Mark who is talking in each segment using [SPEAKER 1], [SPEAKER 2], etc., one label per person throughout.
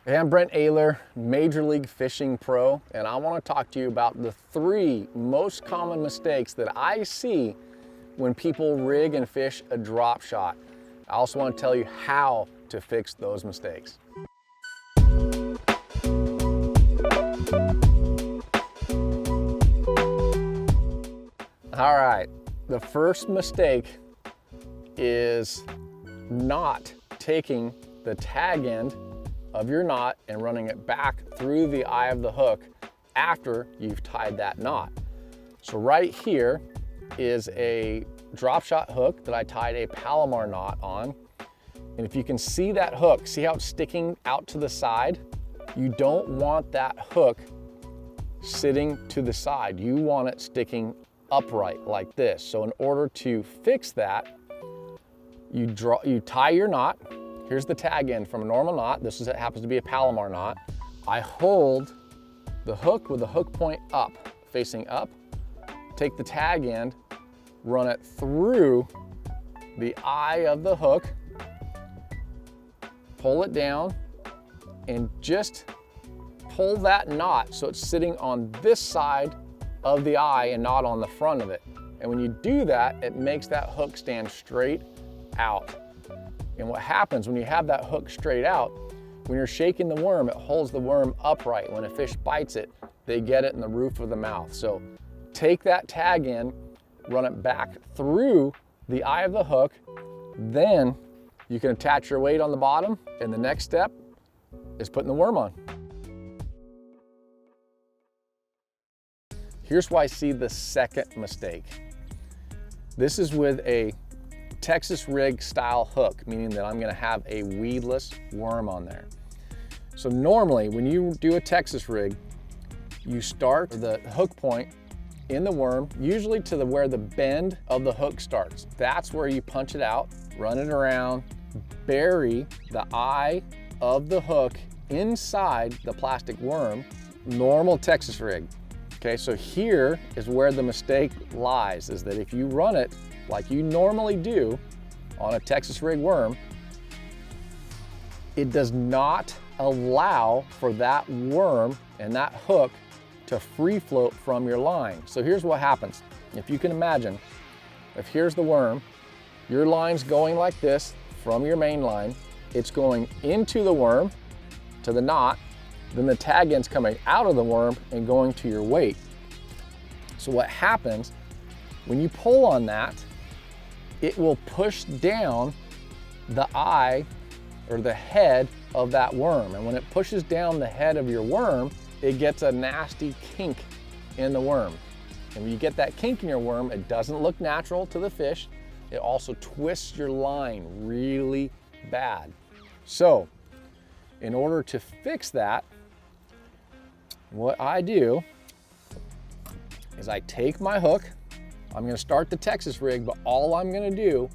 [SPEAKER 1] Hey, I'm Brent Ehrler, Major League Fishing Pro, and I want to talk to you about the 3 most common mistakes that I see when people rig and fish a drop shot. I also want to tell you how to fix those mistakes. All right, the first mistake is not taking the tag end of your knot and running it back through the eye of the hook after you've tied that knot. So right here is a drop shot hook that I tied a Palomar knot on. And if you can see that hook, see how it's sticking out to the side? You don't want that hook sitting to the side. You want it sticking upright like this. So in order to fix that, you tie your knot. Here's the tag end from a normal knot. It happens to be a Palomar knot. I hold the hook with the hook point up, facing up, take the tag end, run it through the eye of the hook, pull it down, and just pull that knot so it's sitting on this side of the eye and not on the front of it. And when you do that, it makes that hook stand straight out. And what happens when you have that hook straight out, when you're shaking the worm, it holds the worm upright. When a fish bites it, they get it in the roof of the mouth. So take that tag in, run it back through the eye of the hook, then you can attach your weight on the bottom, and the next step is putting the worm on. Here's why I see the second mistake. This is with a Texas rig style hook, meaning that I'm gonna have a weedless worm on there. So normally when you do a Texas rig, you start the hook point in the worm, usually to where the bend of the hook starts. That's where you punch it out, run it around, bury the eye of the hook inside the plastic worm, normal Texas rig. Okay, so here is where the mistake lies, is that if you run it like you normally do on a Texas rig worm, it does not allow for that worm and that hook to free float from your line. So here's what happens. If you can imagine, if here's the worm, your line's going like this from your main line, it's going into the worm, to the knot, then the tag end's coming out of the worm and going to your weight. So what happens when you pull on that, it will push down the eye or the head of that worm. And when it pushes down the head of your worm, it gets a nasty kink in the worm. And when you get that kink in your worm, it doesn't look natural to the fish. It also twists your line really bad. So in order to fix that, what I do is I take my hook, I'm gonna start the Texas rig, but all I'm gonna do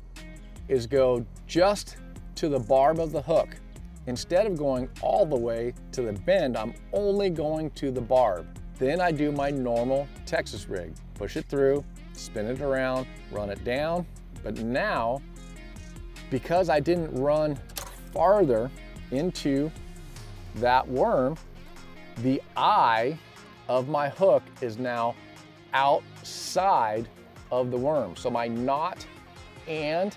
[SPEAKER 1] is go just to the barb of the hook. Instead of going all the way to the bend, I'm only going to the barb. Then I do my normal Texas rig. Push it through, spin it around, run it down. But now, because I didn't run farther into that worm, the eye of my hook is now outside of the worm. So my knot and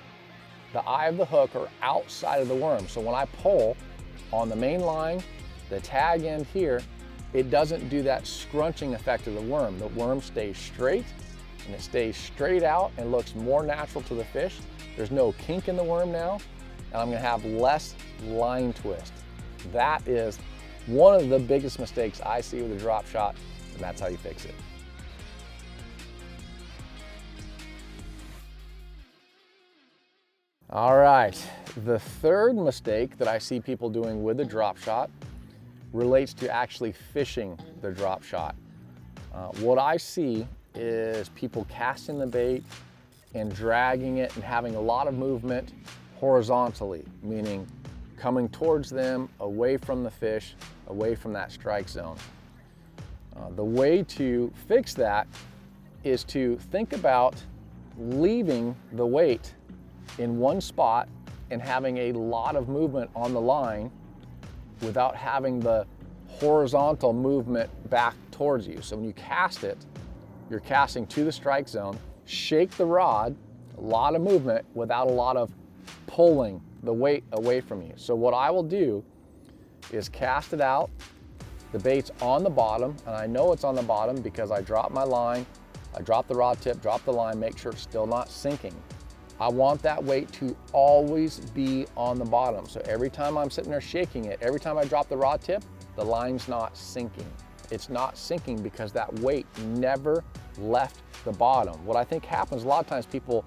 [SPEAKER 1] the eye of the hook are outside of the worm. So when I pull on the main line, the tag end here, it doesn't do that scrunching effect of the worm. The worm stays straight and it stays straight out and looks more natural to the fish. There's no kink in the worm now, and I'm gonna have less line twist. That is one of the biggest mistakes I see with a drop shot, and that's how you fix it. All right, the third mistake that I see people doing with a drop shot relates to actually fishing the drop shot. What I see is people casting the bait and dragging it and having a lot of movement horizontally, meaning coming towards them, away from the fish, away from that strike zone. The way to fix that is to think about leaving the weight in one spot and having a lot of movement on the line without having the horizontal movement back towards you. So when you cast it, you're casting to the strike zone, shake the rod, a lot of movement without a lot of pulling the weight away from you. So what I will do is cast it out, the bait's on the bottom, and I know it's on the bottom because I drop my line, I drop the rod tip, drop the line, make sure it's still not sinking. I want that weight to always be on the bottom. So every time I'm sitting there shaking it, every time I drop the rod tip, the line's not sinking. It's not sinking because that weight never left the bottom. What I think happens a lot of times, people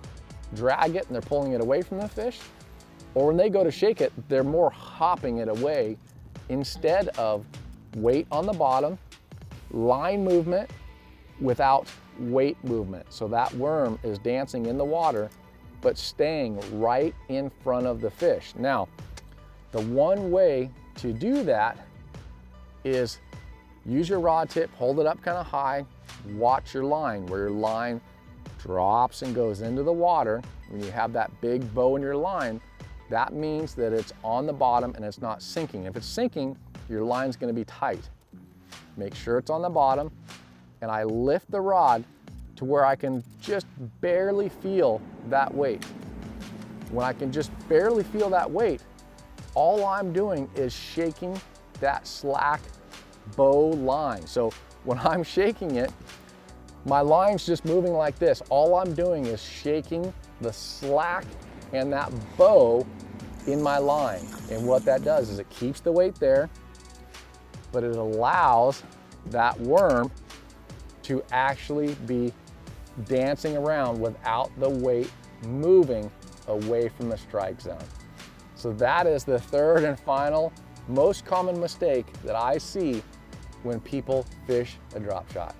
[SPEAKER 1] drag it and they're pulling it away from the fish, or when they go to shake it, they're more hopping it away instead of weight on the bottom, line movement without weight movement. So that worm is dancing in the water, but staying right in front of the fish. Now, the one way to do that is use your rod tip, hold it up kind of high, watch your line, where your line drops and goes into the water. When you have that big bow in your line, that means that it's on the bottom and it's not sinking. If it's sinking, your line's gonna be tight. Make sure it's on the bottom, and I lift the rod to where I can just barely feel that weight. When I can just barely feel that weight, all I'm doing is shaking that slack bow line. So when I'm shaking it, my line's just moving like this. All I'm doing is shaking the slack and that bow in my line. And what that does is it keeps the weight there, but it allows that worm to actually be dancing around without the weight moving away from the strike zone. So that is the third and final most common mistake that I see when people fish a drop shot.